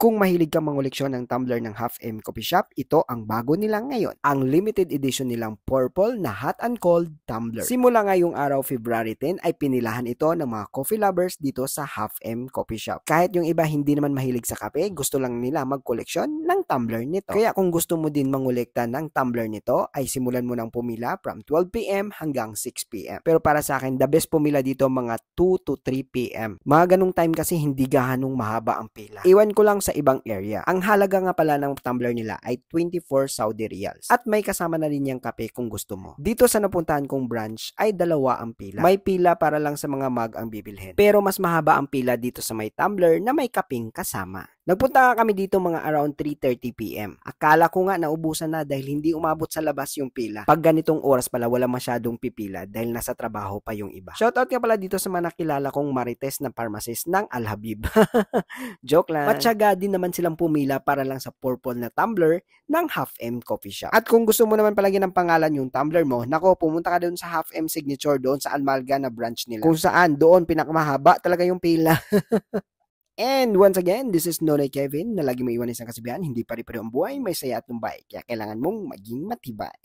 Kung mahilig kang mangoleksyon ng tumbler ng Half M Coffee Shop, ito ang bago nila ngayon. Ang limited edition nilang purple na hot and cold tumbler. Simula ngayong araw February 10 ay pinilahan ito ng mga coffee lovers dito sa Half M Coffee Shop. Kahit yung iba hindi naman mahilig sa kape, gusto lang nila magkoleksyon ng tumbler nito. Kaya kung gusto mo din mangolekta ng tumbler nito, ay simulan mo ng pumila from 12 PM hanggang 6 PM. Pero para sa akin, the best pumila dito mga 2 to 3 PM. Mga ganung time kasi hindi gaanong mahaba ang pila. Iwan ko lang sa ibang area. Ang halaga nga pala ng tumbler nila ay 24 Saudi Riyals. At may kasama na rin yung kape kung gusto mo. Dito sa napuntahan kong branch ay dalawa ang pila. May pila para lang sa mga mug ang bibilhin. Pero mas mahaba ang pila dito sa may tumbler na may kapeng kasama. Nagpunta nga kami dito mga around 3:30 PM. Akala ko nga naubusan na dahil hindi umabot sa labas yung pila. Pag ganitong oras pala wala masyadong pipila dahil nasa trabaho pa yung iba. Shoutout nga pala dito sa mga nakilala kong marites na pharmacist ng Al Habib. Joke lang. Matyaga din naman silang pumila para lang sa purple na tumbler ng Half M Coffee Shop. At kung gusto mo naman palagyan ng pangalan yung tumbler mo, nako pumunta ka doon sa Half M Signature doon sa Almalga na branch nila. Kung saan doon pinakamahaba talaga yung pila. And once again, this is Nonoy Kevin na lagi mo iwan isang kasabihan, hindi pare-pareho ang buhay, may saya at tumbay. Kaya kailangan mong maging matibay.